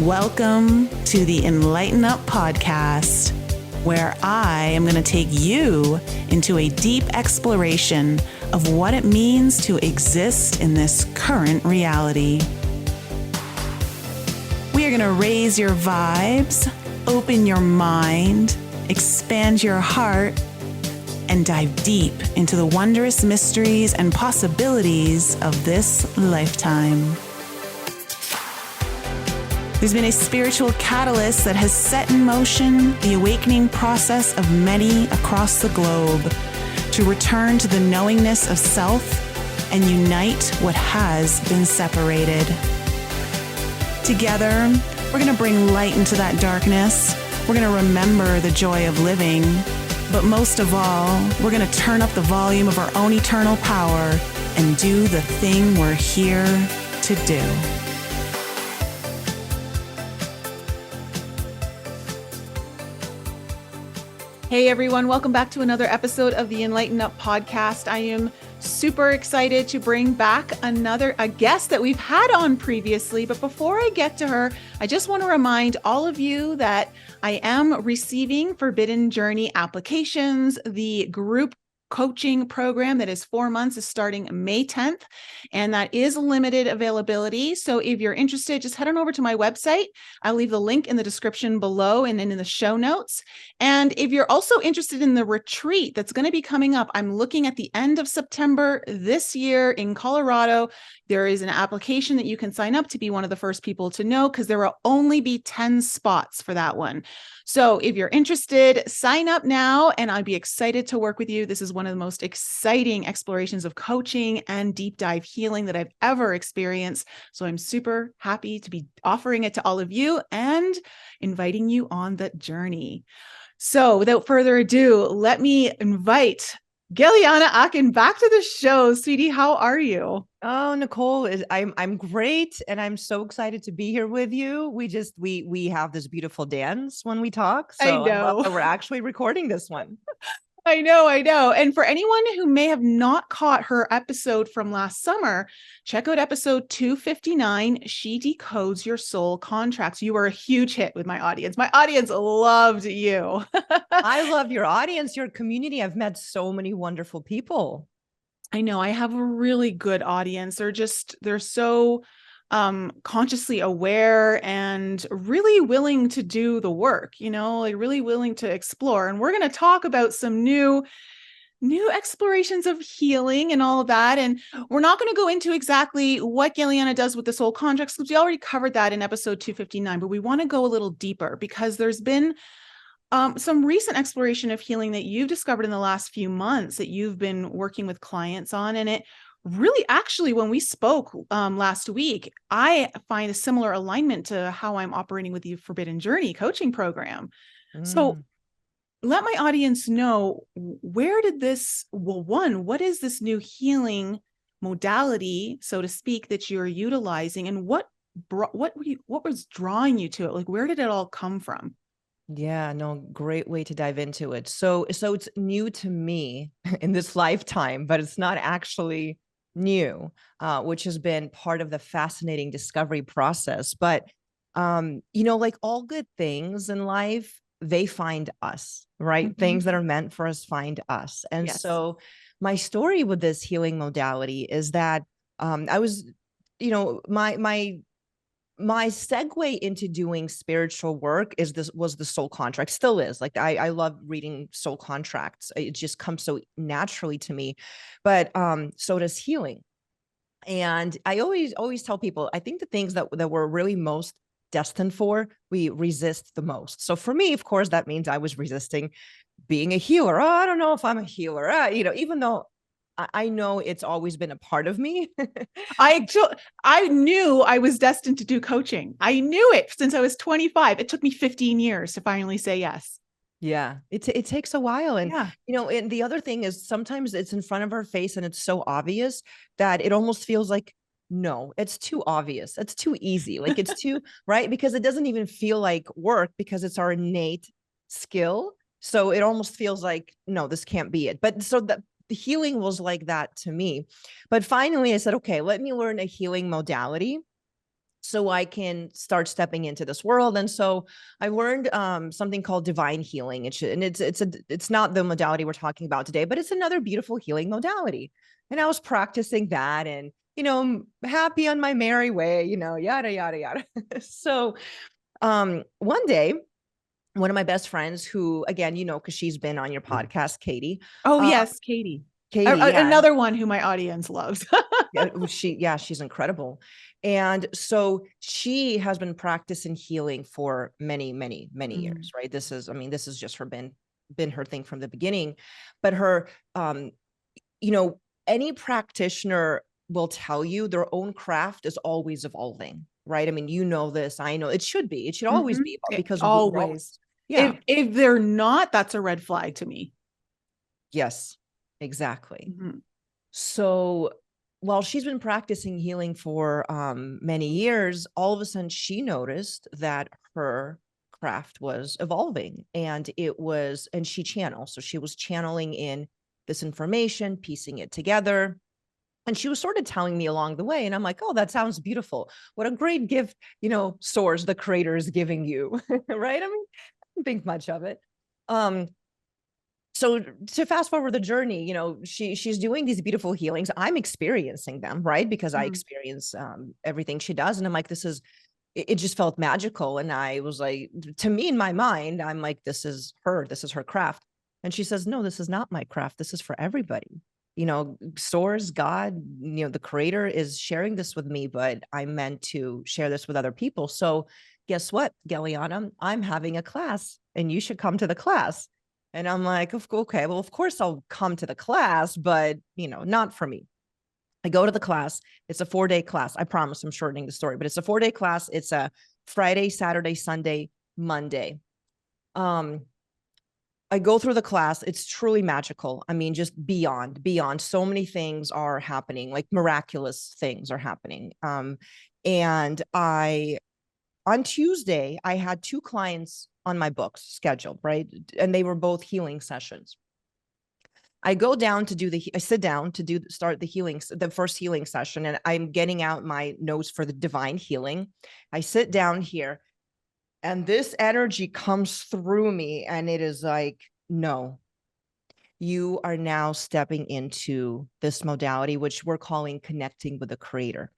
Welcome to the Enlighten Up podcast, where I am going to take you into a deep exploration of what it means to exist in this current reality. We are going to raise your vibes, open your mind, expand your heart, and dive deep into the wondrous mysteries and possibilities of this lifetime. There's been a spiritual catalyst that has set in motion the awakening process of many across the globe to return to the knowingness of self and unite what has been separated. Together, we're going to bring light into that darkness. We're going to remember the joy of living. But most of all, we're going to turn up the volume of our own eternal power and do the thing we're here to do. Hey everyone, welcome back to another episode of the Enlighten Up podcast. I am super excited to bring back a guest that we've had on previously. But before I get to her, I just want to remind all of you that I am receiving Forbidden Journey applications. The group coaching program that is 4 months is starting May 10th, and that is limited availability. So if you're interested, just head on over to my website. I'll leave the link in the description below and in the show notes. And if you're also interested in the retreat that's going to be coming up, I'm looking at the end of September this year in Colorado. There is an application that you can sign up to be one of the first people to know, because there will only be 10 spots for that one. So if you're interested, sign up now, and I'd be excited to work with you. This is one of the most exciting explorations of coaching and deep dive healing that I've ever experienced. So I'm super happy to be offering it to all of you and inviting you on that journey. So without further ado, let me invite Gellyahnah Aakhen back to the show. Sweetie, how are you? Oh, Nicole, I'm great, and I'm so excited to be here with you. We have this beautiful dance when we talk, so I know. I love that we're actually recording this one. I know. And for anyone who may have not caught her episode from last summer, check out episode 259, She Decodes Your Soul Contracts. You were a huge hit with my audience. My audience loved you. I love your audience, your community. I've met so many wonderful people. I know. I have a really good audience. They're so consciously aware and really willing to do the work, like really willing to explore. And we're going to talk about some new explorations of healing and all of that. And we're not going to go into exactly what Gellyahnah does with the soul contracts, because we already covered that in episode 259, but we want to go a little deeper, because there's been some recent exploration of healing that you've discovered in the last few months that you've been working with clients on. And it really, actually, when we spoke last week, I find a similar alignment to how I'm operating with the Forbidden Journey coaching program. So let my audience know, what is this new healing modality, so to speak, that you're utilizing, and what was drawing you to it? Like, where did it all come from? Yeah, no, great way to dive into it. So it's new to me in this lifetime, but it's not actually new, which has been part of the fascinating discovery process. But, like all good things in life, they find us, right? Mm-hmm. Things that are meant for us find us. And yes. So my story with this healing modality is that I was, my segue into doing spiritual work was the soul contract, still is. Like I love reading soul contracts. It just comes so naturally to me, but so does healing. And I always tell people, I think the things that we're really most destined for, we resist the most. So for me, of course, that means I was resisting being a healer. Oh, I don't know if I'm a healer, even though I know it's always been a part of me. I knew I was destined to do coaching. I knew it since I was 25. It took me 15 years to finally say yes. Yeah, it takes a while. And, and the other thing is sometimes it's in front of our face and it's so obvious that it almost feels like, no, it's too obvious. It's too easy. Like it's too, right? Because it doesn't even feel like work, because it's our innate skill. So it almost feels like, no, this can't be it. But so the healing was like that to me. But finally I said, okay, let me learn a healing modality so I can start stepping into this world. And so I learned something called divine healing. It's not the modality we're talking about today, but it's another beautiful healing modality. And I was practicing that, and I'm happy on my merry way, yada yada yada. So one day, one of my best friends, who again, because she's been on your podcast, Katie. Oh yes, Katie. Katie, yeah. Another one who my audience loves. She's incredible. And so she has been practicing healing for many, many, many years, right? This is just been her thing from the beginning. But her, any practitioner will tell you their own craft is always evolving, right? I mean, this, I know it should always be, because always. Yeah. If they're not, that's a red flag to me. Yes, exactly. So while she's been practicing healing for many years, all of a sudden she noticed that her craft was evolving, and she channeled. So she was channeling in this information, piecing it together. And she was sort of telling me along the way, and I'm like, oh, that sounds beautiful. What a great gift, source the creator is giving you, right? I mean, I don't think much of it. So to fast forward the journey, she's doing these beautiful healings. I'm experiencing them, right? Because I experience everything she does. And I'm like, it just felt magical. And I was like, to me, in my mind, I'm like, this is her craft. And she says, no, this is not my craft. This is for everybody. Source, God, the creator is sharing this with me, but I'm meant to share this with other people. So guess what, Gellyahnah, I'm having a class and you should come to the class. And I'm like, okay, well, of course I'll come to the class, but not for me. I go to the class. It's a 4-day class. I promise I'm shortening the story, but it's a 4-day class. It's a Friday, Saturday, Sunday, Monday. I go through the class. It's truly magical. I mean, just beyond. So many things are happening, like miraculous things are happening. And on Tuesday, I had 2 clients on my books scheduled, right? And they were both healing sessions. I go down to I sit down to start the first healing session, and I'm getting out my notes for the divine healing. I sit down here, and this energy comes through me, and it is like, no, you are now stepping into this modality, which we're calling connecting with the creator.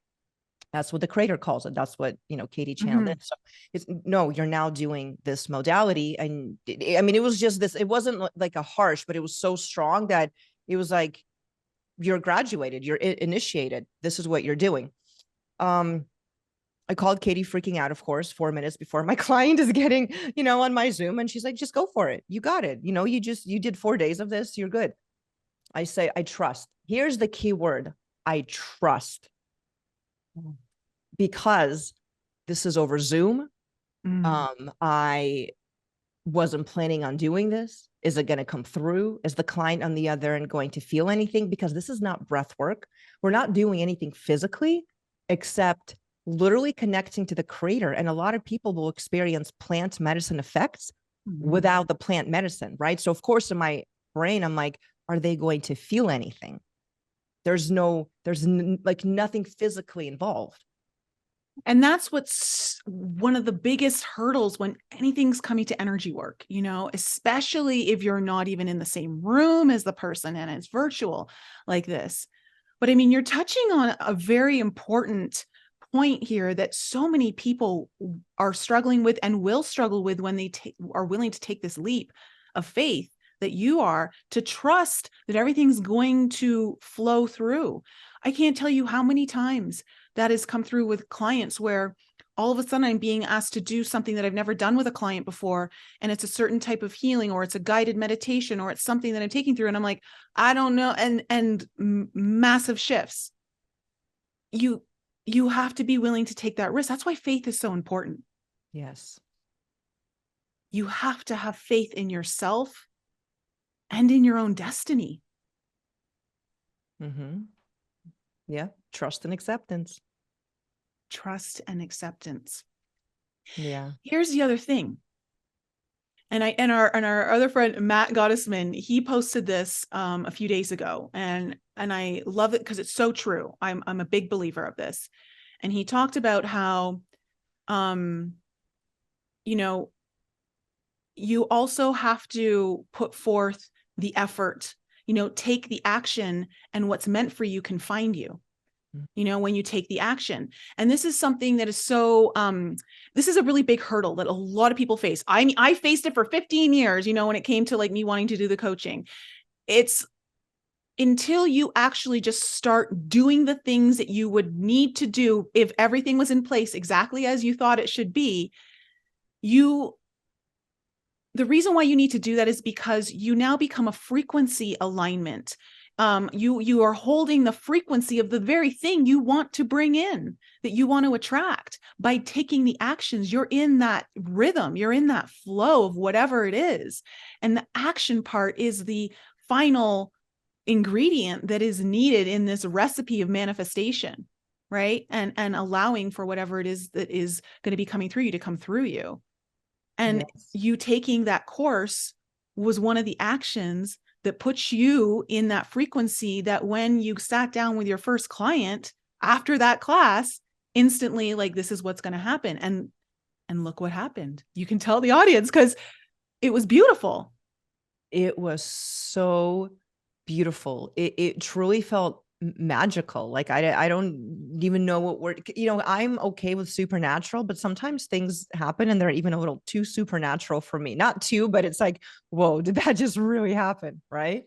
That's what the creator calls it. That's what, Katie channeled it. So you're now doing this modality. And it was just this, it wasn't like a harsh, but it was so strong that it was like, you're graduated, you're initiated. This is what you're doing. I called Katie freaking out, of course, 4 minutes before my client is getting, on my Zoom. And she's like, just go for it. You got it. You did 4 days of this. You're good. I say, I trust. Here's the key word. I trust. Because this is over Zoom. I wasn't planning on doing this. Is it going to come through? Is the client on the other end going to feel anything? Because this is not breath work. We're not doing anything physically except literally connecting to the creator. And a lot of people will experience plant medicine effects without the plant medicine, right? So of course, in my brain, I'm like, are they going to feel anything? There's nothing physically involved. And that's what's one of the biggest hurdles when anything's coming to energy work, especially if you're not even in the same room as the person and it's virtual like this. But I mean, you're touching on a very important point here that so many people are struggling with and will struggle with when they are willing to take this leap of faith that you are, to trust that everything's going to flow through. I can't tell you how many times that has come through with clients where all of a sudden I'm being asked to do something that I've never done with a client before. And it's a certain type of healing, or it's a guided meditation, or it's something that I'm taking through. And I'm like, I don't know. And massive shifts. You have to be willing to take that risk. That's why faith is so important. Yes. You have to have faith in yourself and in your own destiny. Yeah. Trust and acceptance. Trust and acceptance. Yeah. Here's the other thing. And our other friend, Matt Gottesman, he posted this a few days ago, and I love it because it's so true. I'm a big believer of this. And he talked about how, you know, you also have to put forth the effort, take the action, and what's meant for you can find you, when you take the action. And this is something that is so, this is a really big hurdle that a lot of people face. I faced it for 15 years, when it came to like me wanting to do the coaching. It's until you actually just start doing the things that you would need to do if everything was in place exactly as you thought it should be, the reason why you need to do that is because you now become a frequency alignment. You are holding the frequency of the very thing you want to bring in, that you want to attract. By taking the actions, you're in that rhythm, you're in that flow of whatever it is. And the action part is the final ingredient that is needed in this recipe of manifestation, right? And allowing for whatever it is that is going to be coming through you to come through you. And Yes. you taking that course was one of the actions that puts you in that frequency that when you sat down with your first client after that class, instantly, like, this is what's going to happen. And look what happened. You can tell the audience because it was beautiful. It was so beautiful. It truly felt magical. Like I don't even know what word, I'm okay with supernatural, but sometimes things happen and they're even a little too supernatural for me. Not too, but it's like, whoa, did that just really happen? Right.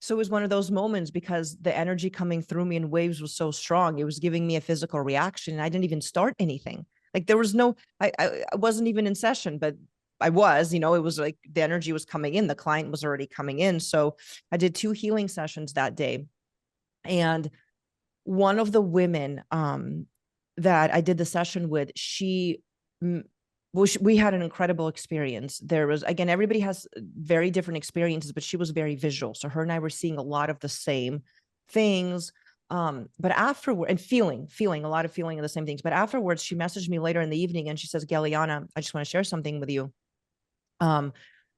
So it was one of those moments because the energy coming through me in waves was so strong. It was giving me a physical reaction. And I didn't even start anything. Like there was no, I wasn't even in session, but I was, it was like the energy was coming in. The client was already coming in. So I did 2 healing sessions that day. And one of the women that I did the session with, we had an incredible experience. There was, again, everybody has very different experiences, but she was very visual. So her and I were seeing a lot of the same things. But afterward, and feeling a lot of feeling of the same things. But afterwards, she messaged me later in the evening and she says, Gellyahnah, I just want to share something with you.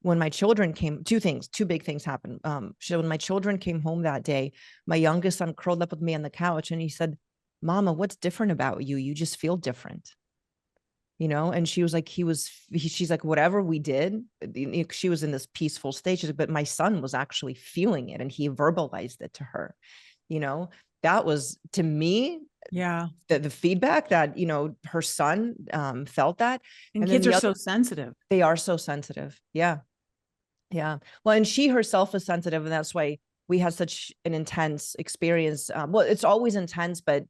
When my children came, 2 big things happened. When my children came home that day, my youngest son curled up with me on the couch and he said, Mama, what's different about you? You just feel different. And she was like, she's like, whatever we did, she was in this peaceful stage, but my son was actually feeling it and he verbalized it to her. That was, to me, Yeah. the feedback that, her son felt that. And kids are so sensitive. They are so sensitive. Yeah. Yeah. Well, and she herself is sensitive. And that's why we had such an intense experience. Well, it's always intense, but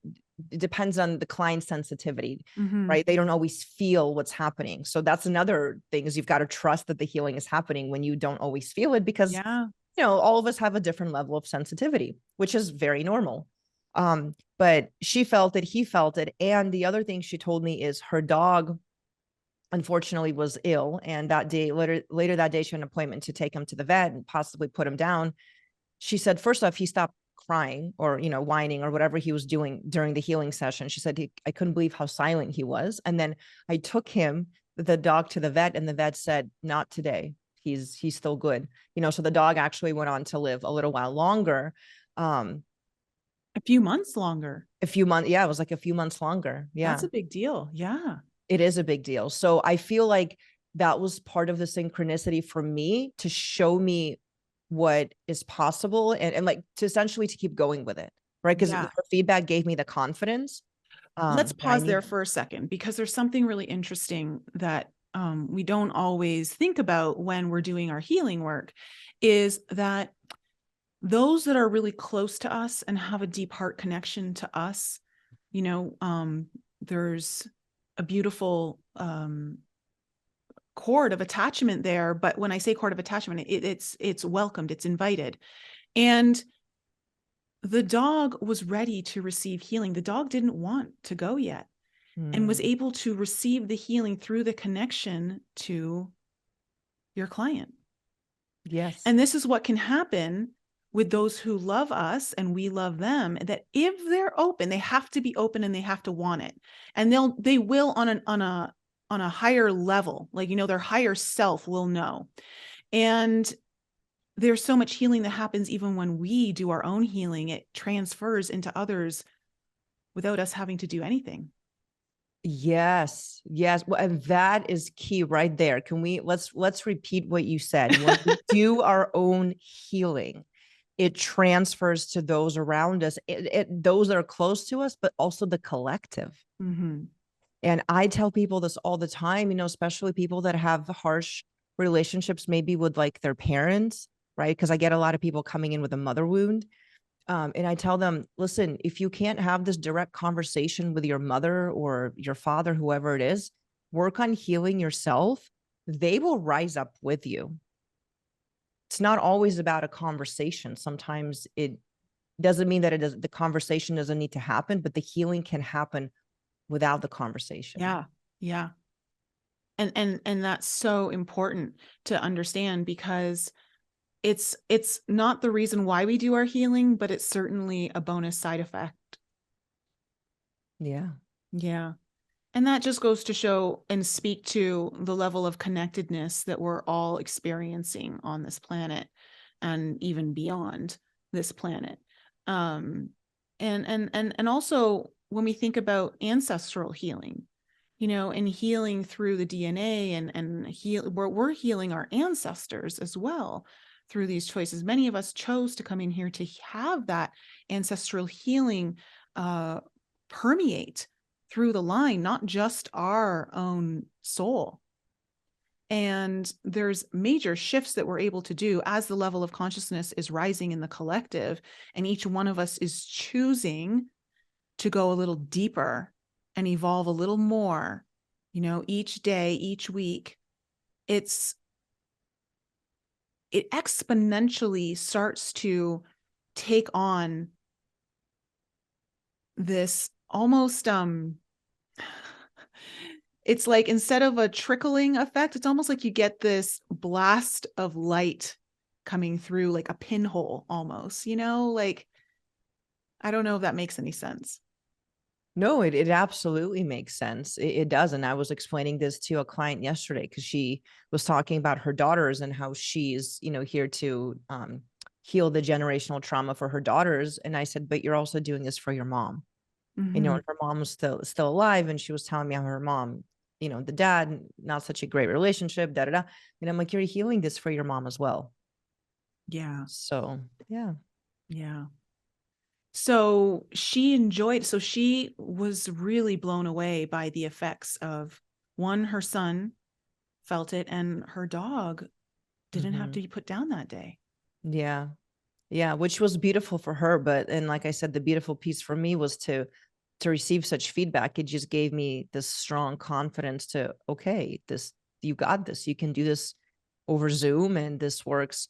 it depends on the client's sensitivity, right? They don't always feel what's happening. So that's another thing, is you've got to trust that the healing is happening when you don't always feel it, because, all of us have a different level of sensitivity, which is very normal. But she felt it, he felt it. And the other thing she told me is her dog, unfortunately, was ill. And that day, later that day, she had an appointment to take him to the vet and possibly put him down. She said, first off, he stopped crying or, whining or whatever he was doing during the healing session. She said, I couldn't believe how silent he was. And then I took the dog, to the vet, and the vet said, not today. He's still good. So the dog actually went on to live a little while longer. A few months longer. Yeah, it was like a few months longer. Yeah. That's a big deal. Yeah. It is a big deal. So I feel like that was part of the synchronicity for me, to show me what is possible and like to essentially to keep going with it. Right. Because her feedback gave me the confidence. Let's pause there for a second, because there's something really interesting that we don't always think about when we're doing our healing work, is that those that are really close to us and have a deep heart connection to us, there's a beautiful cord of attachment there. But when I say cord of attachment, it's welcomed, it's invited. And the dog was ready to receive healing. The dog didn't want to go yet, and was able to receive the healing through the connection to your client. Yes. And this is what can happen with those who love us and we love them, that if they're open, they have to be open and they have to want it. And they will on a higher level, like, their higher self will know. And there's so much healing that happens even when we do our own healing. It transfers into others without us having to do anything. Yes, yes. Well, and that is key right there. Can we let's repeat what you said. When we do our own healing, it transfers to those around us, those that are close to us, but also the collective. Mm-hmm. And I tell people this all the time, especially people that have harsh relationships, maybe with like their parents, right? Because I get a lot of people coming in with a mother wound. And I tell them, listen, if you can't have this direct conversation with your mother or your father, whoever it is, work on healing yourself. They will rise up with you. It's not always about a conversation. Sometimes it doesn't mean that the conversation doesn't need to happen, but the healing can happen without the conversation. Yeah. Yeah. And that's so important to understand, because it's not the reason why we do our healing, but it's certainly a bonus side effect. Yeah. Yeah. And that just goes to show and speak to the level of connectedness that we're all experiencing on this planet and even beyond this planet. And also when we think about ancestral healing, and healing through the DNA and we're healing our ancestors as well through these choices. Many of us chose to come in here to have that ancestral healing permeate through the line, not just our own soul. And there's major shifts that we're able to do as the level of consciousness is rising in the collective, and each one of us is choosing to go a little deeper and evolve a little more, each day, each week. It exponentially starts to take on this almost it's like, instead of a trickling effect, it's almost like you get this blast of light coming through, like a pinhole almost, like, I don't know if that makes any sense. No, it absolutely makes sense. It does. And I was explaining this to a client yesterday because she was talking about her daughters and how she's, here to heal the generational trauma for her daughters. And I said, but you're also doing this for your mom. Mm-hmm. And her mom was still alive. And she was telling me how her mom, the dad, not such a great relationship, da da da. And I'm like, you're healing this for your mom as well. Yeah. So, yeah. Yeah. So she was really blown away by the effects of, one, her son felt it, and her dog didn't have to be put down that day. Yeah. Yeah. Which was beautiful for her. And like I said, the beautiful piece for me was to receive such feedback. It just gave me this strong confidence to, okay, you got this, you can do this over Zoom and this works.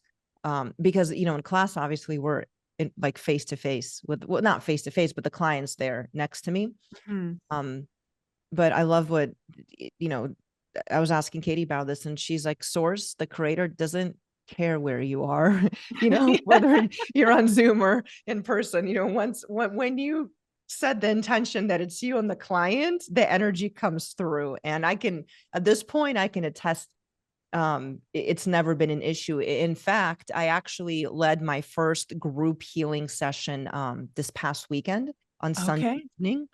Because, in class, obviously we're like face to face with, well, not face to face, but the clients there next to me. Mm-hmm. But I love what, I was asking Katie about this, and she's like, Source, the creator, doesn't care where you are, whether you're on Zoom or in person. When you set the intention that it's you and the client, the energy comes through. And at this point, I can attest, it's never been an issue. In fact, I actually led my first group healing session this past weekend on Sunday evening.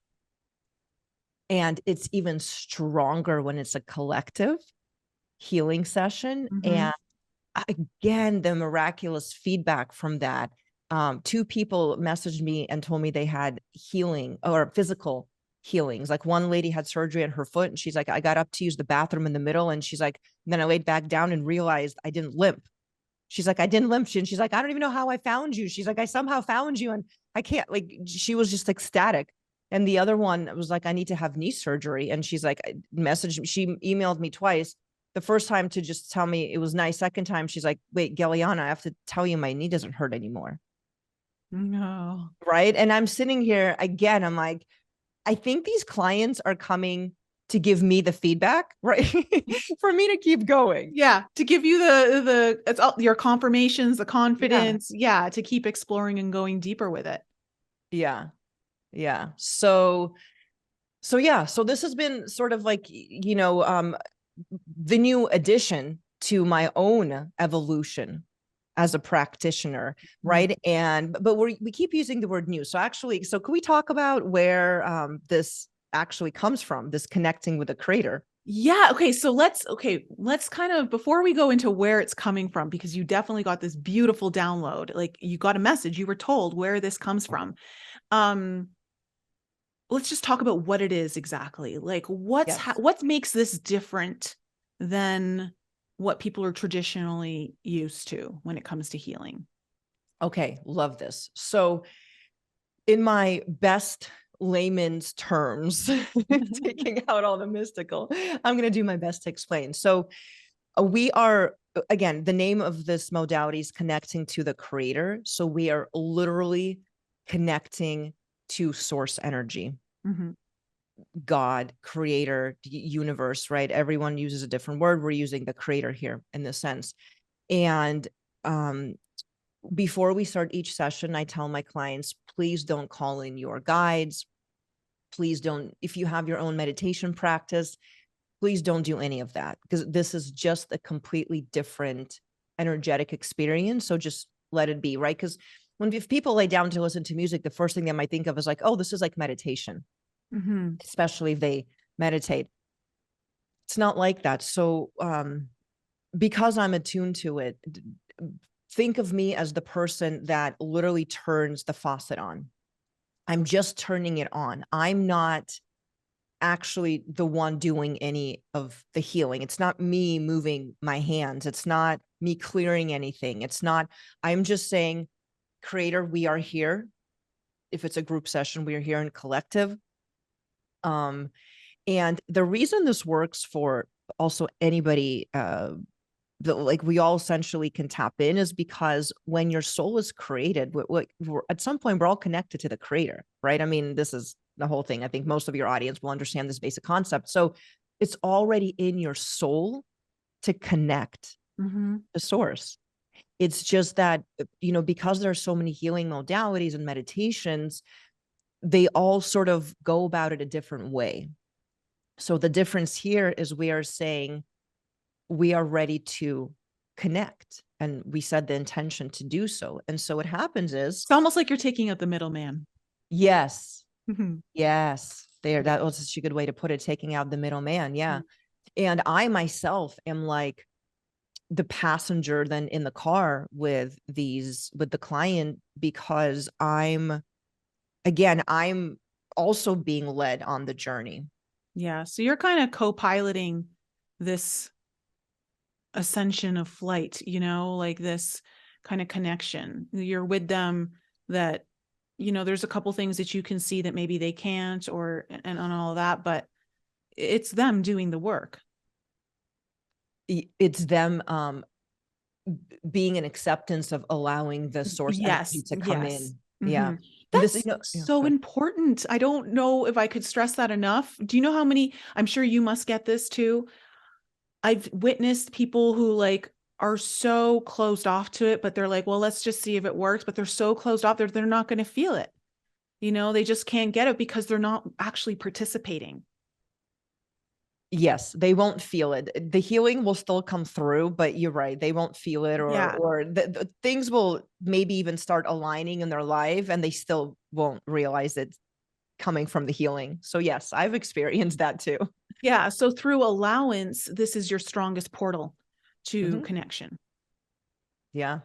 And it's even stronger when it's a collective healing session. Mm-hmm. And again, the miraculous feedback from that. 2 people messaged me and told me they had healing or physical healings. Like, one lady had surgery on her foot, and she's like, I got up to use the bathroom in the middle, and she's like, then I laid back down and realized I didn't limp. She's like, I didn't limp. And she's like, I don't even know how I found you. She's like, I somehow found you, and I can't, like, she was just ecstatic. And the other one was like, I need to have knee surgery. And she's like, she emailed me twice. The first time to just tell me it was nice. Second time, she's like, wait, Gellyahnah, I have to tell you, my knee doesn't hurt anymore. No. Right. And I'm sitting here again, I'm like, I think these clients are coming to give me the feedback, right? For me to keep going. Yeah. To give you it's all your confirmations, the confidence. Yeah. To keep exploring and going deeper with it. Yeah. Yeah. So this has been sort of like, the new addition to my own evolution as a practitioner, right? But we keep using the word new. So can we talk about where this actually comes from, this connecting with the creator. Yeah. Okay. So let's kind of, before we go into where it's coming from, because you definitely got this beautiful download, like you got a message, you were told where this comes from. Let's just talk about what it is exactly. Like what makes this different than what people are traditionally used to when it comes to healing? Okay. Love this. So in my best layman's terms, taking out all the mystical, I'm going to do my best to explain. So we are, again, the name of this modality is connecting to the creator. So we are literally connecting to source energy, God, creator, universe, right? Everyone uses a different word. We're using the creator here in this sense. And before we start each session, I tell my clients, please don't call in your guides. Please don't, if you have your own meditation practice, please don't do any of that, because this is just a completely different energetic experience. So just let it be, right? Because if people lay down to listen to music, the first thing they might think of is like, oh, this is like meditation, especially if they meditate. It's not like that. So because I'm attuned to it, think of me as the person that literally turns the faucet on. I'm just turning it on. I'm not actually the one doing any of the healing. It's not me moving my hands. It's not me clearing anything. It's not, I'm just saying, creator, we are here. If it's a group session, we are here in collective. And the reason this works for also anybody, like we all essentially can tap in, is because when your soul is created, at some point, we're all connected to the creator, right? I mean, this is the whole thing. I think most of your audience will understand this basic concept. So it's already in your soul to connect to source. It's just that, because there are so many healing modalities and meditations, they all sort of go about it a different way. So the difference here is we are saying we are ready to connect, and we said the intention to do so. And so what happens is, it's almost like you're taking out the middleman. Yes. Yes. That was such a good way to put it, taking out the middleman. Yeah. And I myself am like the passenger then in the car with the client, because I'm also being led on the journey. Yeah. So you're kind of co-piloting this ascension of flight, like this kind of connection. You're with them, that, there's a couple things that you can see that maybe they can't, and on all of that, but it's them doing the work. It's them being an acceptance of allowing the source energy to come in. Yeah. That's so important. I don't know if I could stress that enough. Do you know how many, I'm sure you must get this too, I've witnessed people who like are so closed off to it, but they're like, well, let's just see if it works. But they're so closed off, they're not going to feel it. They just can't get it because they're not actually participating. Yes, they won't feel it. The healing will still come through, but you're right. They won't feel it, or the things will maybe even start aligning in their life, and they still won't realize it's coming from the healing. So yes, I've experienced that too. Yeah. So through allowance, this is your strongest portal to connection. Yeah.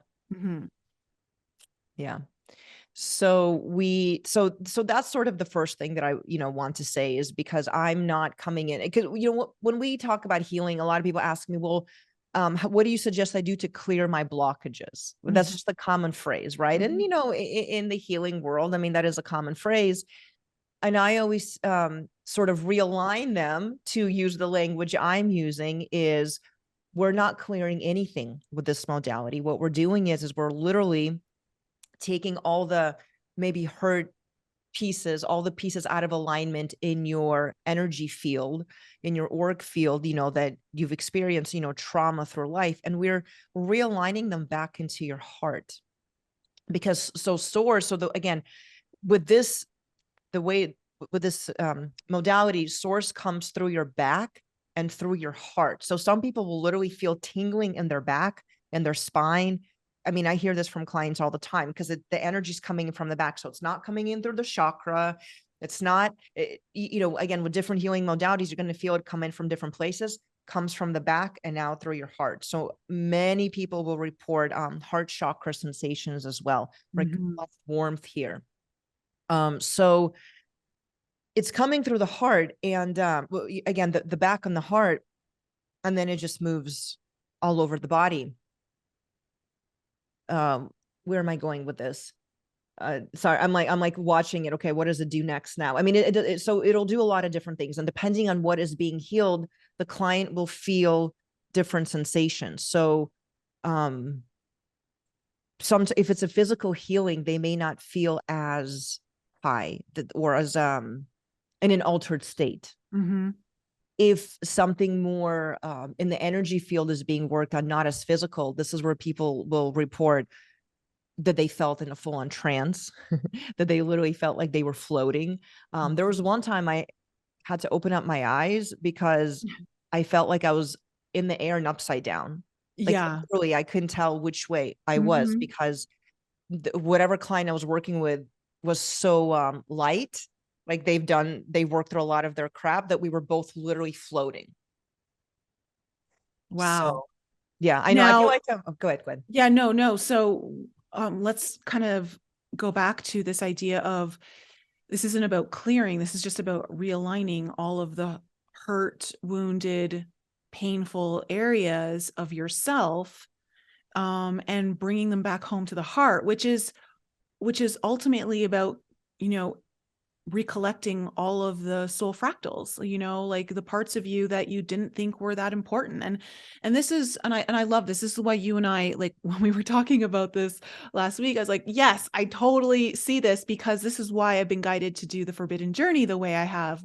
Yeah. So that's sort of the first thing that I, want to say, is because I'm not coming in, because, when we talk about healing, a lot of people ask me, well, what do you suggest I do to clear my blockages? That's just a common phrase, right? And, in the healing world, I mean, that is a common phrase. And I always sort of realign them to use the language I'm using. Is we're not clearing anything with this modality. What we're doing is we're literally taking all the maybe hurt pieces, all the pieces out of alignment in your energy field, in your auric field, that you've experienced, trauma through life. And we're realigning them back into your heart. Because again, with this, with this modality, source comes through your back and through your heart. So some people will literally feel tingling in their back and their spine. I mean, I hear this from clients all the time, because the energy is coming in from the back. So it's not coming in through the chakra. It's not, again, with different healing modalities, you're going to feel it come in from different places, comes from the back and now through your heart. So many people will report heart chakra sensations as well, like warmth here. So it's coming through the heart, and again, the back and the heart, and then it just moves all over the body. Where am I going with this? Sorry, I'm like watching it. Okay, what does it do next now? I mean, so it'll do a lot of different things, and depending on what is being healed, the client will feel different sensations. So, if it's a physical healing, they may not feel as high or as in an altered state. If something more in the energy field is being worked on, not as physical, this is where people will report that they felt in a full-on trance, that they literally felt like they were floating. There was one time I had to open up my eyes because I felt like I was in the air and upside down. Like literally, I couldn't tell which way I was because whatever client I was working with was so light. Like they worked through a lot of their crap that we were both literally floating. Wow. So, yeah, I know. Now, I feel like go ahead. Yeah, no. So let's kind of go back to this idea of this isn't about clearing. This is just about realigning all of the hurt, wounded, painful areas of yourself, and bringing them back home to the heart, which is ultimately about, recollecting all of the soul fractals, like the parts of you that you didn't think were that important. And this is, and I love this. This is why you and I, like when we were talking about this last week, I was like, yes, I totally see this, because this is why I've been guided to do the forbidden journey the way I have,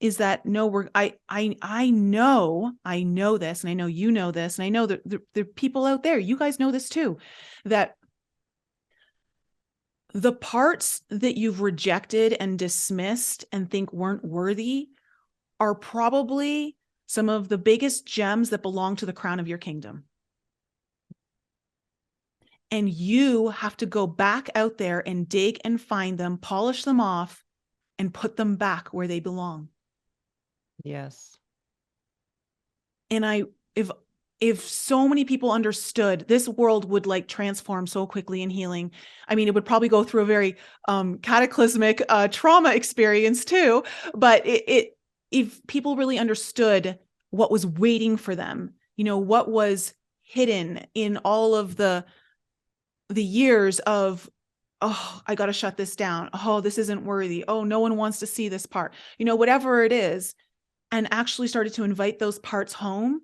is that no, I know this, and I know you know this, and I know that the people out there, you guys know this too, that the parts that you've rejected and dismissed and think weren't worthy are probably some of the biggest gems that belong to the crown of your kingdom. And you have to go back out there and dig and find them, polish them off, and put them back where they belong. Yes. And if so many people understood, this world would like transform so quickly in healing. I mean, it would probably go through a very cataclysmic trauma experience too. But if people really understood what was waiting for them, what was hidden in all of the years of, oh, I got to shut this down. Oh, this isn't worthy. Oh, no one wants to see this part, whatever it is, and actually started to invite those parts home.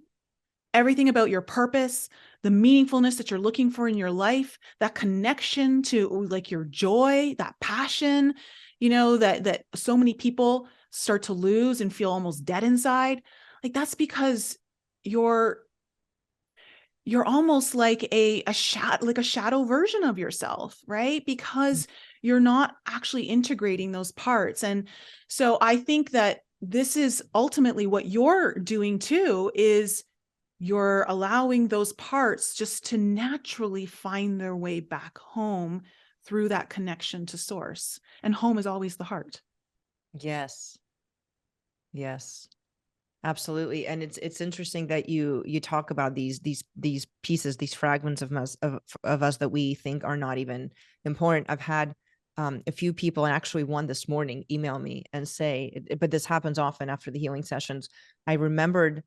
Everything about your purpose, the meaningfulness that you're looking for in your life, that connection to like your joy, that passion, that so many people start to lose and feel almost dead inside. Like that's because you're almost like a shadow version of yourself, right? Because you're not actually integrating those parts. And so I think that this is ultimately what you're doing too, is you're allowing those parts just to naturally find their way back home through that connection to source. And home is always the heart. Yes. Absolutely. And it's interesting that you talk about these pieces, these fragments of us that we think are not even important. I've had a few people, and actually one this morning, email me and say, but this happens often after the healing sessions, I remembered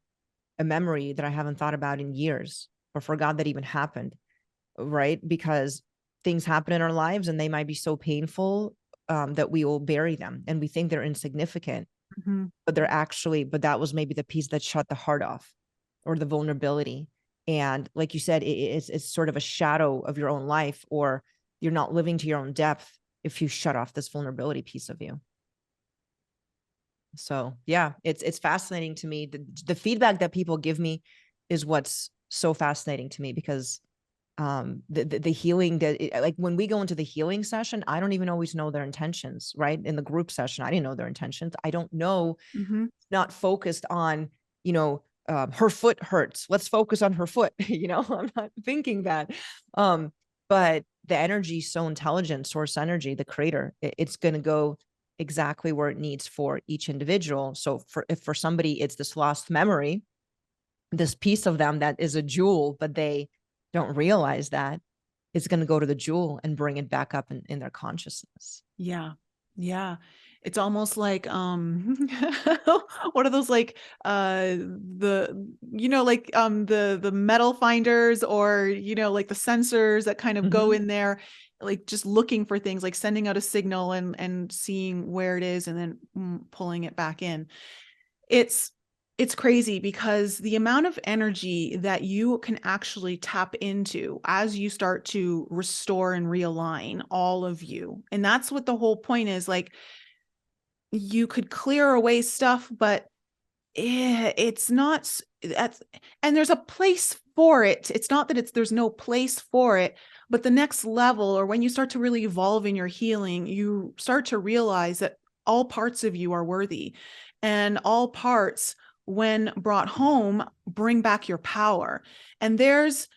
a memory that I haven't thought about in years or forgot that even happened, right? Because things happen in our lives and they might be so painful that we will bury them and we think they're insignificant, but that was maybe the piece that shut the heart off, or the vulnerability. And like you said, it's sort of a shadow of your own life, or you're not living to your own depth if you shut off this vulnerability piece of you. So yeah, it's fascinating to me. The feedback that people give me is what's so fascinating to me, because the healing like when we go into the healing session, I don't even always know their intentions, right? In the group session, I didn't know their intentions. I don't know, not focused on, her foot hurts. Let's focus on her foot. I'm not thinking that. But the energy is so intelligent, source energy, the creator, it's going to go exactly where it needs for each individual. So if for somebody it's this lost memory, this piece of them that is a jewel, but they don't realize that, it's going to go to the jewel and bring it back up in their consciousness. Yeah. Yeah. It's almost like what are those like the metal finders, or like the sensors that kind of go in there, like just looking for things, like sending out a signal and seeing where it is and then pulling it back in. It's crazy because the amount of energy that you can actually tap into as you start to restore and realign all of you. And that's what the whole point is. Like, you could clear away stuff, but it's not that's, and there's a place for it. It's not that there's no place for it, but the next level, or when you start to really evolve in your healing, you start to realize that all parts of you are worthy, and all parts, when brought home, bring back your power. And there's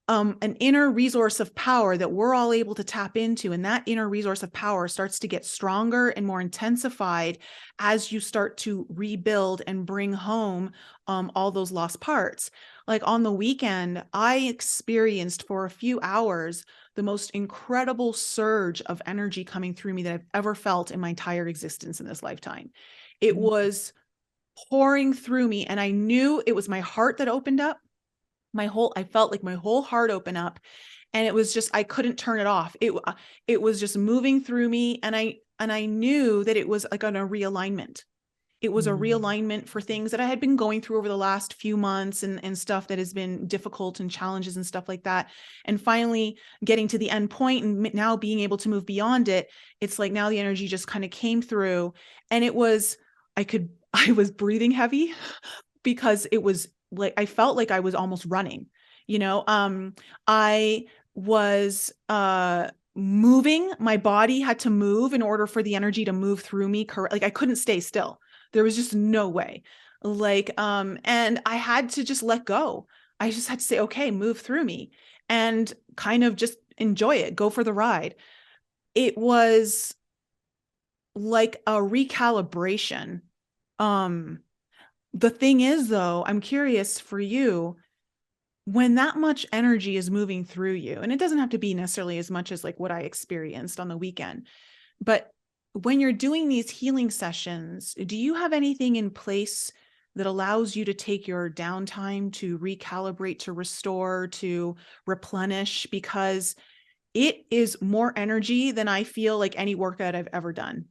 an inner resource of power that we're all able to tap into. And that inner resource of power starts to get stronger and more intensified as you start to rebuild and bring home all those lost parts. Like on the weekend, I experienced for a few hours the most incredible surge of energy coming through me that I've ever felt in my entire existence in this lifetime. It was pouring through me, and I knew it was my heart that opened up. I felt like my whole heart open up, and it was just, I couldn't turn it off. It was just moving through me. And I knew that it was like on a realignment. It was a realignment for things that I had been going through over the last few months, and stuff that has been difficult and challenges and stuff like that. And finally getting to the end point and now being able to move beyond it. It's like now the energy just kind of came through, and I was breathing heavy because it was like, I felt like I was almost running, I was, moving. My body had to move in order for the energy to move through me. Like I couldn't stay still. There was just no way. Like, and I had to just let go. I just had to say, okay, move through me, and kind of just enjoy it, go for the ride. It was like a recalibration. The thing is, though, I'm curious for you, when that much energy is moving through you, and it doesn't have to be necessarily as much as like what I experienced on the weekend, but when you're doing these healing sessions, do you have anything in place that allows you to take your downtime to recalibrate, to restore, to replenish? Because it is more energy than I feel like any workout I've ever done.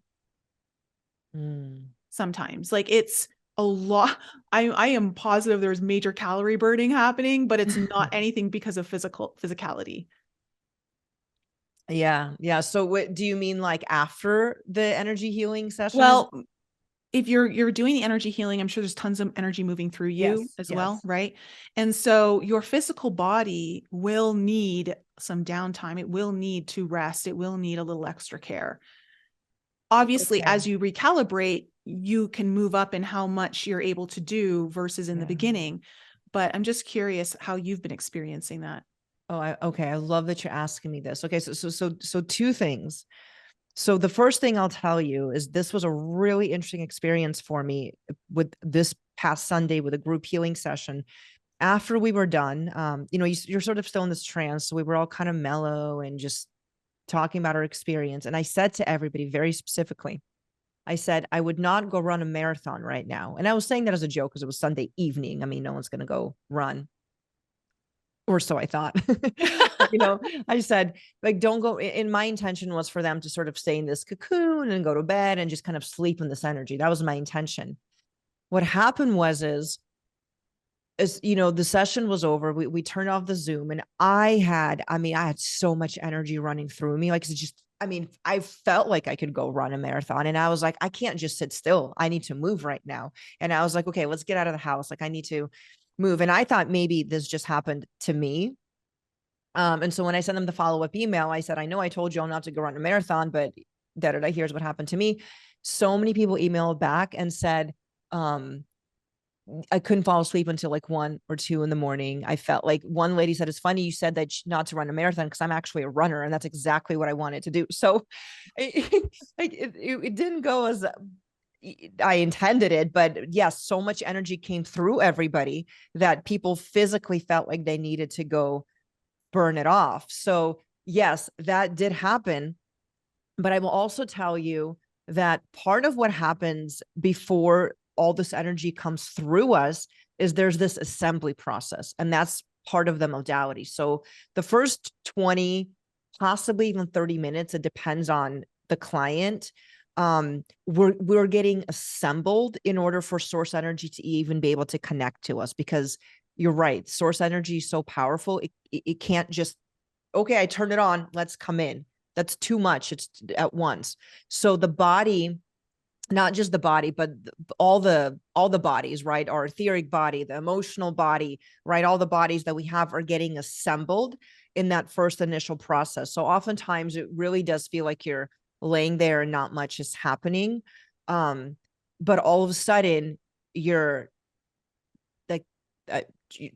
Sometimes, like, it's a lot. I am positive there's major calorie burning happening, but it's not anything because of physicality. Yeah. So what do you mean, like after the energy healing session? Well, if you're doing the energy healing, I'm sure there's tons of energy moving through you as well, right? And so your physical body will need some downtime. It will need to rest. It will need a little extra care. Obviously, as you recalibrate, you can move up in how much you're able to do versus in the beginning. But I'm just curious how you've been experiencing that. Okay. I love that you're asking me this. Okay. So two things. So the first thing I'll tell you is this was a really interesting experience for me with this past Sunday with a group healing session. After we were done, you're sort of still in this trance. So we were all kind of mellow and just talking about our experience. And I said to everybody very specifically, I said, I would not go run a marathon right now. And I was saying that as a joke because it was Sunday evening. I mean, no one's going to go run. Or so I thought. I said, like, don't go. And my intention was for them to sort of stay in this cocoon and go to bed and just kind of sleep in this energy. That was my intention. What happened was the session was over. We turned off the Zoom, and I had so much energy running through me. Like, I felt like I could go run a marathon, and I was like, I can't just sit still. I need to move right now. And I was like, okay, let's get out of the house. Like, I need to move. And I thought maybe this just happened to me. And so when I sent them the follow-up email, I said, I know I told you all not to go run a marathon, but here's what happened to me. So many people emailed back and said, I couldn't fall asleep until like 1 or 2 in the morning. I felt like one lady said, it's funny you said that not to run a marathon because I'm actually a runner. And that's exactly what I wanted to do. So it didn't go as I intended it, but yes, so much energy came through everybody that people physically felt like they needed to go burn it off. So yes, that did happen. But I will also tell you that part of what happens before all this energy comes through us is there's this assembly process, and that's part of the modality. So the first 20, possibly even 30 minutes, it depends on the client. We're getting assembled in order for source energy to even be able to connect to us, because you're right, source energy is so powerful. It can't just, okay, I turned it on, let's come in. That's too much. It's at once. So the body, not just the body, but all the bodies, right? Our etheric body, the emotional body, right? All the bodies that we have are getting assembled in that first initial process. So oftentimes it really does feel like you're laying there and not much is happening. But all of a sudden you're like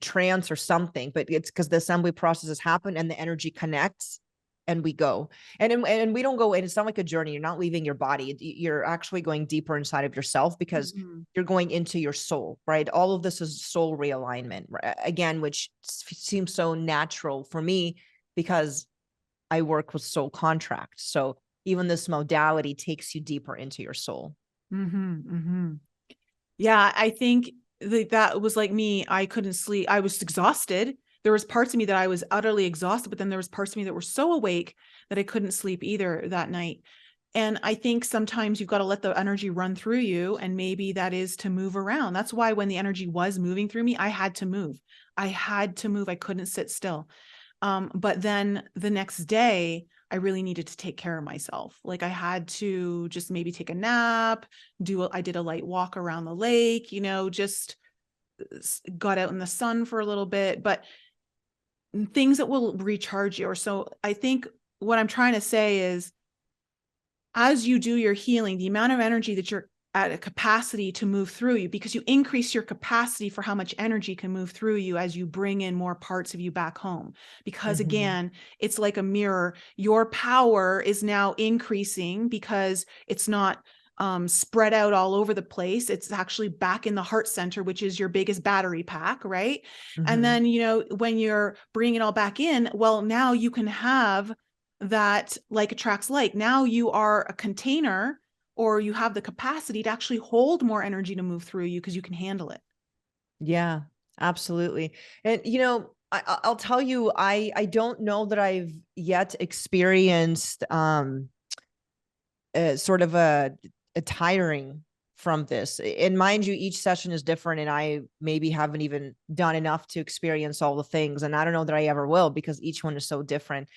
trance or something, but it's because the assembly processes happen and the energy connects and we go. And we don't go, and it's not like a journey. You're not leaving your body. You're actually going deeper inside of yourself, because you're going into your soul, right? All of this is soul realignment, again, which seems so natural for me because I work with soul contracts. So even this modality takes you deeper into your soul. Yeah, I think that was like me. I couldn't sleep. I was exhausted. There was parts of me that I was utterly exhausted, but then there was parts of me that were so awake that I couldn't sleep either that night. And I think sometimes you've got to let the energy run through you. And maybe that is to move around. That's why when the energy was moving through me, I had to move. I had to move. I couldn't sit still. But then the next day, I really needed to take care of myself. Like I had to just maybe take a nap, I did a light walk around the lake, just got out in the sun for a little bit, but things that will recharge you. Or so I think what I'm trying to say is, as you do your healing, the amount of energy that you're at a capacity to move through you, because you increase your capacity for how much energy can move through you as you bring in more parts of you back home. Because again, it's like a mirror. Your power is now increasing because it's not spread out all over the place. It's actually back in the heart center, which is your biggest battery pack, right? And then, when you're bringing it all back in, well, now you can have that like attracts like. Now you are a container, or you have the capacity to actually hold more energy to move through you because you can handle it. Yeah, absolutely. And, I'll tell you, I don't know that I've yet experienced sort of a tiring from this. And mind you, each session is different, and I maybe haven't even done enough to experience all the things. And I don't know that I ever will, because each one is so different.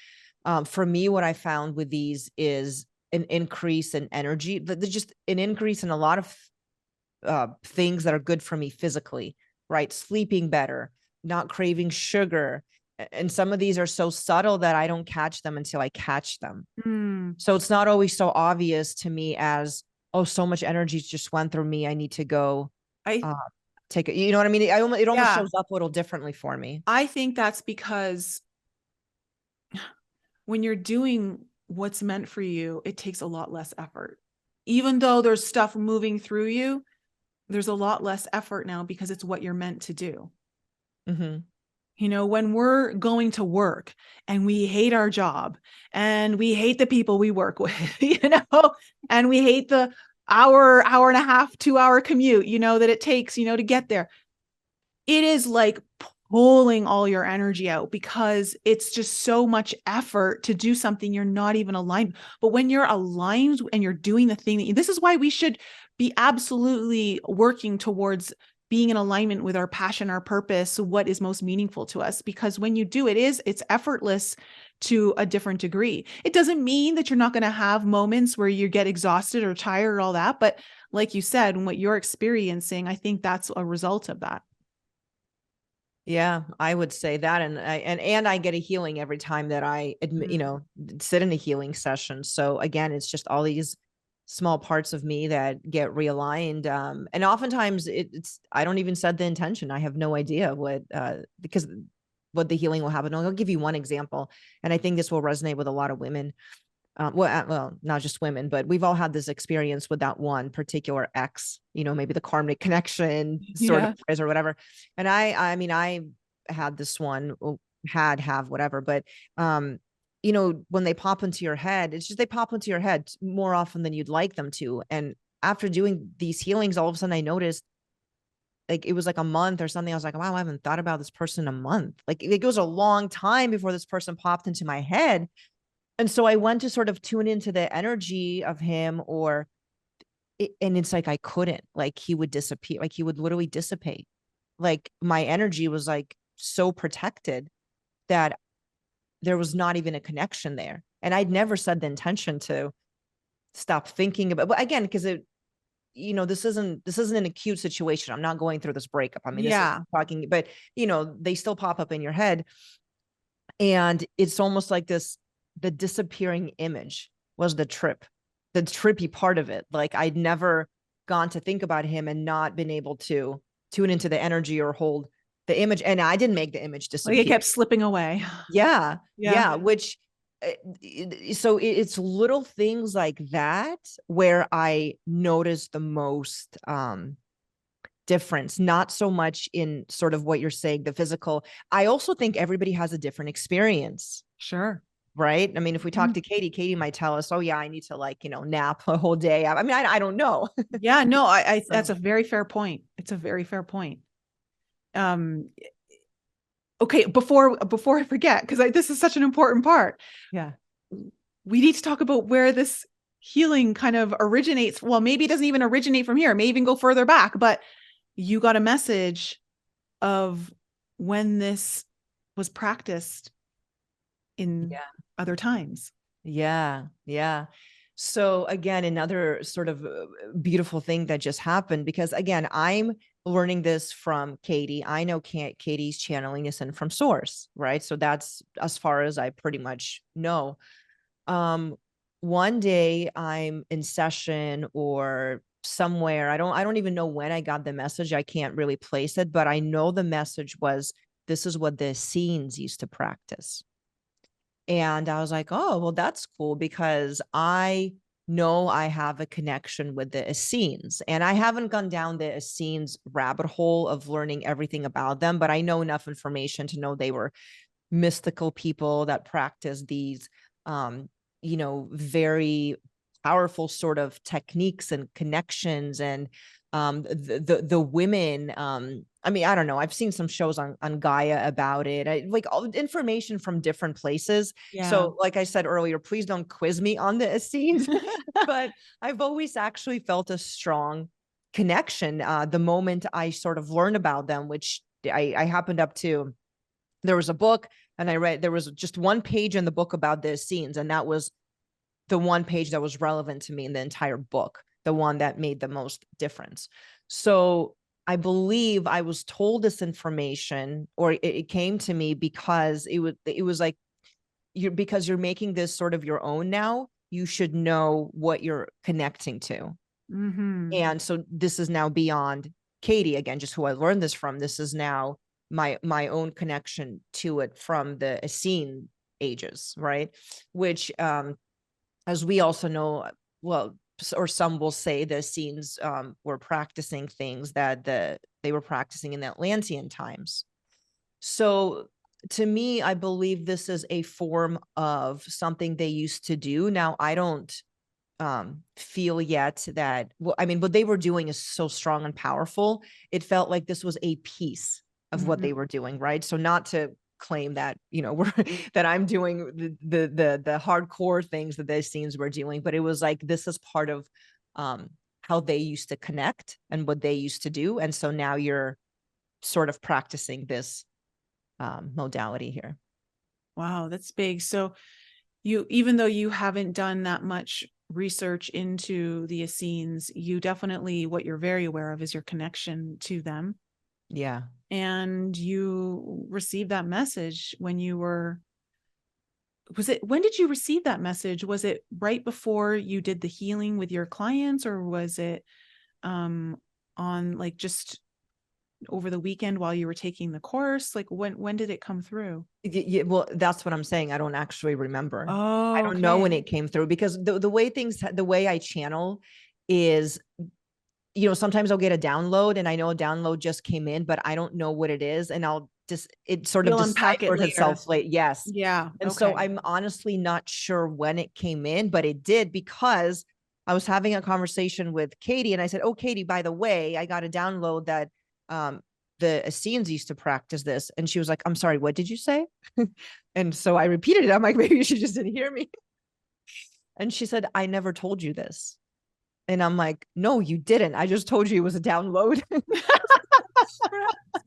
For me, what I found with these is an increase in energy, but there's just an increase in a lot of things that are good for me physically, right? Sleeping better, not craving sugar. And some of these are so subtle that I don't catch them until I catch them. So it's not always so obvious to me as, oh, so much energy just went through me, I need to go take it. You know what I mean? It almost shows up a little differently for me. I think that's because when you're doing what's meant for you, it takes a lot less effort. Even though there's stuff moving through you, there's a lot less effort now because it's what you're meant to do. When we're going to work and we hate our job and we hate the people we work with, and we hate the hour and a half, 2-hour commute, that it takes, to get there. It is like pulling all your energy out because it's just so much effort to do something you're not even aligned. But when you're aligned and you're doing the thing this is why we should be absolutely working towards being in alignment with our passion, our purpose, what is most meaningful to us. Because when you do, it's effortless to a different degree. It doesn't mean that you're not going to have moments where you get exhausted or tired or all that. But like you said, what you're experiencing, I think that's a result of that. Yeah, I would say that. And I get a healing every time that I sit in a healing session. So again, it's just all these small parts of me that get realigned. And oftentimes it's, I don't even set the intention. I have no idea because what the healing will happen. I'll give you one example. And I think this will resonate with a lot of women. Well, not just women, but we've all had this experience with that one particular ex, maybe the karmic connection sort of phrase or whatever. And I mean, I had this one, have whatever, but, when they pop into your head, it's just, they pop into your head more often than you'd like them to. And after doing these healings, all of a sudden I noticed, like, it was like a month or something. I was like, wow, I haven't thought about this person in a month. Like, it goes a long time before this person popped into my head. And so I went to sort of tune into the energy of him, and it's like, I couldn't, like, he would disappear. Like, he would literally dissipate. Like, my energy was like so protected that there was not even a connection there. And I'd never said the intention to stop thinking about, but again, because this isn't an acute situation. I'm not going through this breakup. I mean, this is talking, but they still pop up in your head. And it's almost like the disappearing image was the trippy part of it. Like, I'd never gone to think about him and not been able to tune into the energy or hold the image. And I didn't make the image disappear. Like, it kept slipping away. Yeah. Which, so it's little things like that where I noticed the most difference, not so much in sort of what you're saying, the physical. I also think everybody has a different experience. Sure. Right. I mean, if we talk to Katie might tell us, oh yeah, I need to nap a whole day. I mean, I don't know. Yeah, no, I that's a very fair point. It's a very fair point. Okay. Before I forget, because this is such an important part. Yeah. We need to talk about where this healing kind of originates. Well, maybe it doesn't even originate from here. It may even go further back, but you got a message of when this was practiced in other times. Yeah. So again, another sort of beautiful thing that just happened, because again, I'm learning this from Katie. I know Katie's channeling this in from source, right? So that's as far as I pretty much know. One day I'm in session or somewhere. I don't even know when I got the message. I can't really place it, but I know the message was, this is what the Essenes used to practice. And I was like, oh, well, that's cool, because I know I have a connection with the Essenes, and I haven't gone down the Essenes rabbit hole of learning everything about them, but I know enough information to know they were mystical people that practice these, very powerful sort of techniques and connections. And the women, I mean, I don't know. I've seen some shows on Gaia about it. Like, all information from different places. Yeah. So like I said earlier, please don't quiz me on the Essenes, but I've always actually felt a strong connection the moment I sort of learned about them, which I happened up to. There was a book, and I read, there was just one page in the book about the Essenes, and that was the one page that was relevant to me in the entire book, the one that made the most difference. So I believe I was told this information, or it came to me because it was like, because you're making this sort of your own now, you should know what you're connecting to. Mm-hmm. And so this is now beyond Katie, again, just who I learned this from. This is now my own connection to it from the Essene ages, right? Which, as we also know, well, or some will say the Essenes were practicing things that they were practicing in the Atlantean times. So to me, I believe this is a form of something they used to do. Now, I don't feel yet that, well, I mean, what they were doing is so strong and powerful. It felt like this was a piece of what they were doing, right? So not to claim that, that I'm doing the hardcore things that the Essenes were doing, but it was like, this is part of how they used to connect and what they used to do. And so now you're sort of practicing this modality here. Wow, that's big. So even though you haven't done that much research into the Essenes, you definitely, what you're very aware of is your connection to them. Yeah. And you received that message when you were when did you receive that message? Was it right before you did the healing with your clients, or was it on like just over the weekend while you were taking the course? Like when did it come through? Yeah, well, that's what I'm saying. I don't actually remember. I Oh, don't know when okay. it came through, because the way I channel is, sometimes I'll get a download and I know a download just came in, but I don't know what it is. And it sort of You'll unpack it deciphers later. itself late. Yes. Yeah. And so Okay. I'm honestly not sure when it came in, but it did, because I was having a conversation with Katie and I said, "Oh, Katie, by the way, I got a download that um, the Essenes used to practice this." And she was like, "I'm sorry, what did you say?" And so I repeated it. I'm like, maybe she just didn't hear me. And she said, "I never told you this." And I'm like, "No, you didn't. I just told you it was a download."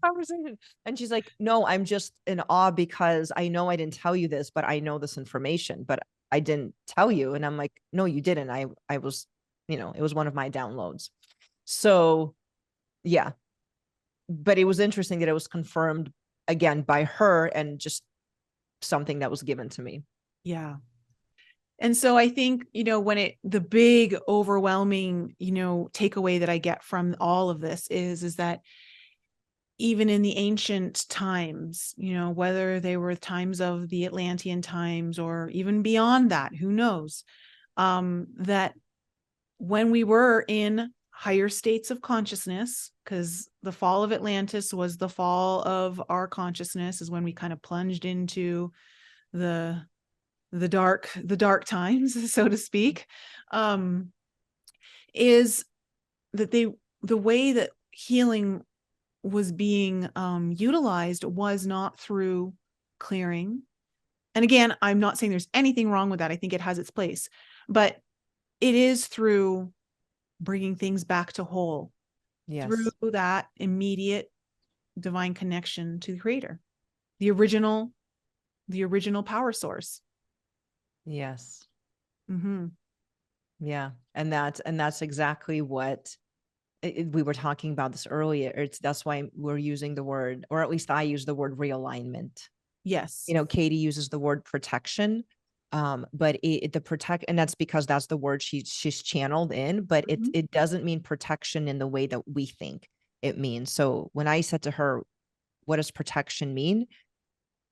Conversation. And she's like, "No, I'm just in awe because I know I didn't tell you this, but I know this information, but I didn't tell you." And I'm like, "No, you didn't. I was, it was one of my downloads." So yeah, but it was interesting that it was confirmed again by her and just something that was given to me. Yeah. And so I think, when the big overwhelming, takeaway that I get from all of this is that even in the ancient times, whether they were times of the Atlantean times or even beyond that, who knows, that when we were in higher states of consciousness, because the fall of Atlantis was the fall of our consciousness, is when we kind of plunged into the dark times, so to speak, is that the way that healing was being utilized was not through clearing. And again, I'm not saying there's anything wrong with that. I think it has its place, but it is through bringing things back to whole, through Yes. that immediate divine connection to the creator, the original power source. Yes. Mm-hmm. Yeah. And that's exactly what we were talking about this earlier. That's why we're using the word, or at least I use the word, realignment. Yes. Katie uses the word protection, but the protect, and that's because that's the word she's channeled in, but Mm-hmm. it doesn't mean protection in the way that we think it means. So when I said to her, "What does protection mean?"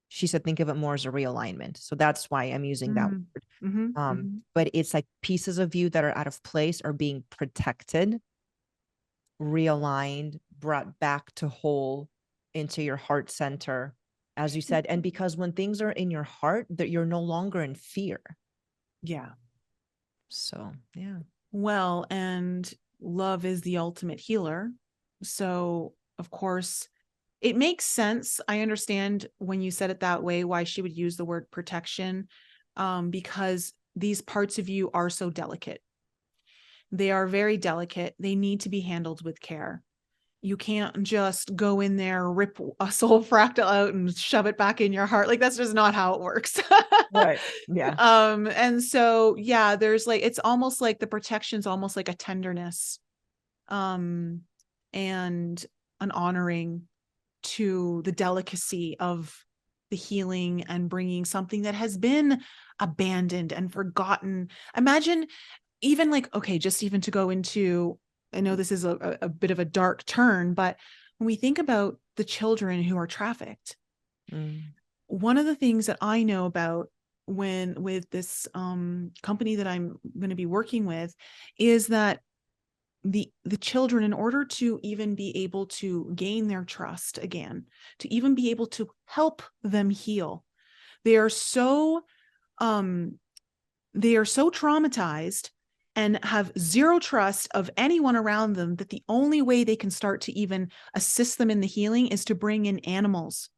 She said, "Think of it more as a realignment." So that's why I'm using that Mm-hmm. word. Mm-hmm. But it's like pieces of you that are out of place are being protected, realigned, brought back to whole into your heart center, as you said. And because when things are in your heart, that you're no longer in fear. Yeah. So yeah. Well, and love is the ultimate healer. So, of course, it makes sense. I understand when you said it that way, why she would use the word protection, because these parts of you are so delicate. They are very delicate. They need to be handled with care. You can't just go in there, rip a soul fractal out and shove it back in your heart. Like, that's just not how it works. Right. Yeah. And so, yeah, there's like, it's almost like the protection's almost like a tenderness, and an honoring to the delicacy of the healing and bringing something that has been abandoned and forgotten. Imagine even like, okay, just even to go into, I know this is a bit of a dark turn, but when we think about the children who are trafficked, one of the things that I know about with this company that I'm going to be working with is that the children, in order to even be able to gain their trust again, to even be able to help them heal, they are so traumatized and have zero trust of anyone around them, that the only way they can start to even assist them in the healing is to bring in animals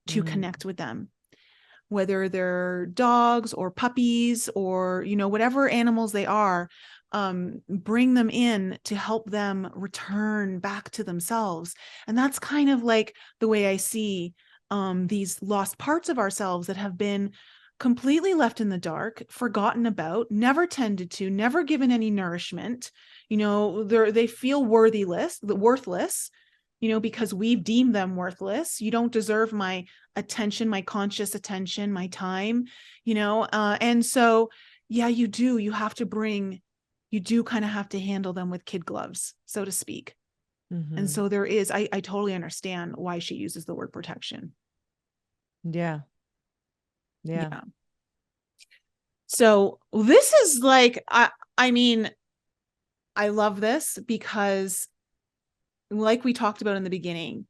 to connect with them, whether they're dogs or puppies or, whatever animals they are, bring them in to help them return back to themselves. And that's kind of like the way I see these lost parts of ourselves that have been completely left in the dark, forgotten about, never tended to, never given any nourishment. They feel worthless, because we've deemed them worthless. You don't deserve my attention, my conscious attention, my time, and so, yeah, you do kind of have to handle them with kid gloves, so to speak. Mm-hmm. And so there is, I totally understand why she uses the word protection. Yeah. So this is like, I mean, I love this because, like we talked about in the beginning,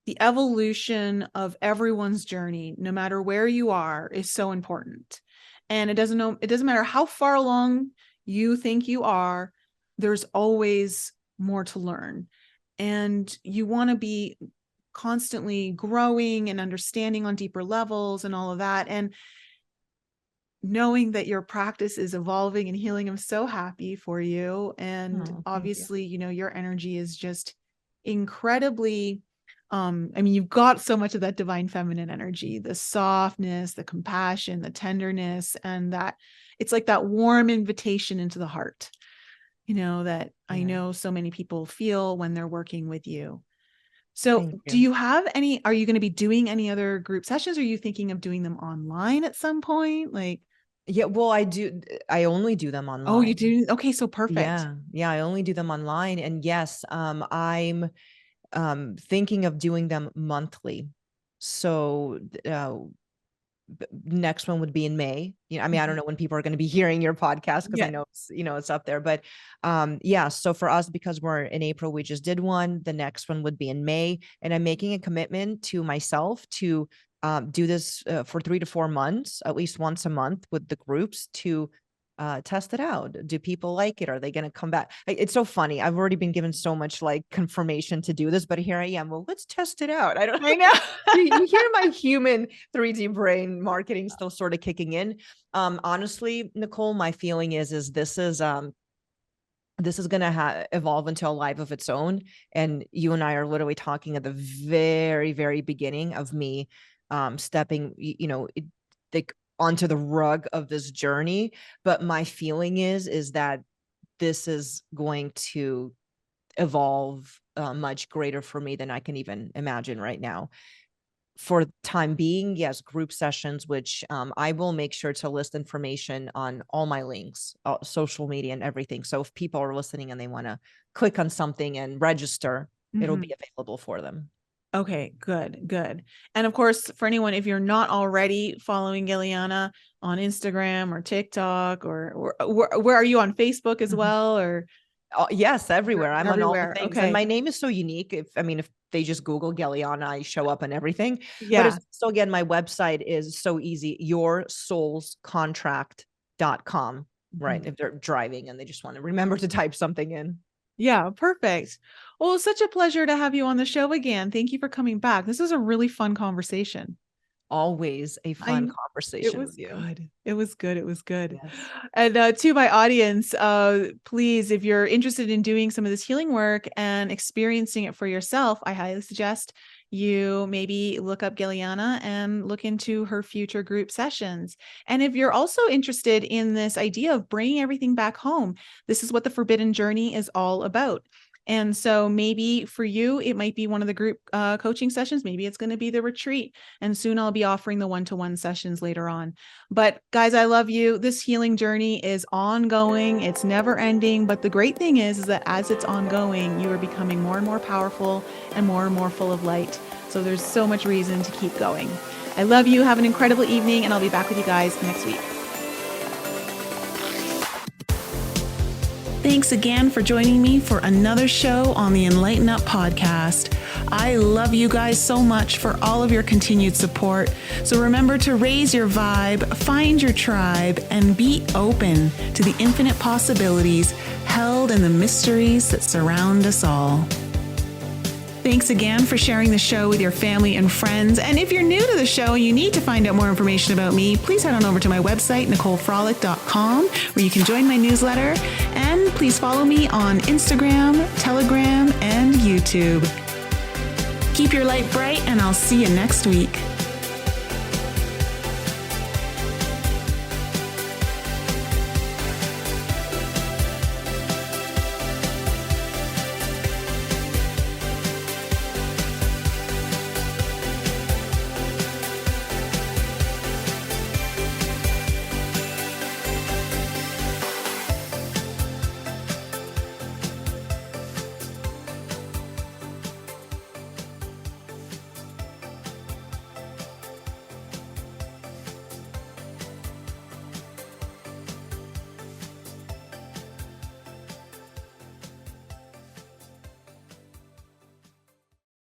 the evolution of everyone's journey, no matter where you are, is so important. And it doesn't matter how far along you think you are, there's always more to learn. And you want to be constantly growing and understanding on deeper levels and all of that. And knowing that your practice is evolving and healing, I'm so happy for you. And obviously, your energy is just incredibly, you've got so much of that divine feminine energy, the softness, the compassion, the tenderness, and that it's like that warm invitation into the heart, that I know so many people feel when they're working with you. So do you have are you going to be doing any other group sessions? Are you thinking of doing them online at some point? Yeah, well, I only do them online. Oh, you do? Okay, so perfect. Yeah, I only do them online. And yes, I'm thinking of doing them monthly. So next one would be in May. I don't know when people are going to be hearing your podcast, because I know it's up there, but so for us, because we're in April, we just did one. The next one would be in May, and I'm making a commitment to myself to do this for 3 to 4 months, at least once a month, with the groups, to test it out. Do people like it? Are they going to come back? It's so funny. I've already been given so much confirmation to do this, but here I am. Well, let's test it out. I know. You hear my human 3D brain marketing still sort of kicking in. Honestly, Nicole, my feeling is this is going to evolve into a life of its own. And you and I are literally talking at the very, very beginning of me stepping, onto the rug of this journey. But my feeling is that this is going to evolve much greater for me than I can even imagine right now. For the time being, yes, group sessions, which I will make sure to list information on all my links, social media and everything. So if people are listening and they want to click on something and register, it'll be available for them. Okay, good. And of course, for anyone, if you're not already following Gellyahnah on Instagram or TikTok, or where are you on Facebook as well? Or yes, everywhere. I'm everywhere. On all the things. Okay. And my name is so unique. If they just Google Gellyahnah, I show up on everything. Yeah. But so again, my website is so easy, yoursoulscontract.com, right? If they're driving and they just want to remember to type something in. Yeah, perfect. Well, it's such a pleasure to have you on the show again. Thank you for coming back. This is a really fun conversation. Always a fun conversation with you. It was good. Yes. And to my audience, please, if you're interested in doing some of this healing work and experiencing it for yourself, I highly suggest you maybe look up Gellyahnah and look into her future group sessions. And if you're also interested in this idea of bringing everything back home, this is what the Forbidden Journey is all about. And so maybe for you, it might be one of the group coaching sessions. Maybe it's going to be the retreat. And soon I'll be offering the one-to-one sessions later on. But guys, I love you. This healing journey is ongoing. It's never ending. But the great thing is that as it's ongoing, you are becoming more and more powerful and more full of light. So there's so much reason to keep going. I love you. Have an incredible evening, and I'll be back with you guys next week. Thanks again for joining me for another show on the Enlighten Up podcast. I love you guys so much for all of your continued support. So remember to raise your vibe, find your tribe, and be open to the infinite possibilities held in the mysteries that surround us all. Thanks again for sharing the show with your family and friends. And if you're new to the show and you need to find out more information about me, please head on over to my website, NicoleFrolick.com, where you can join my newsletter. And please follow me on Instagram, Telegram, and YouTube. Keep your light bright, and I'll see you next week.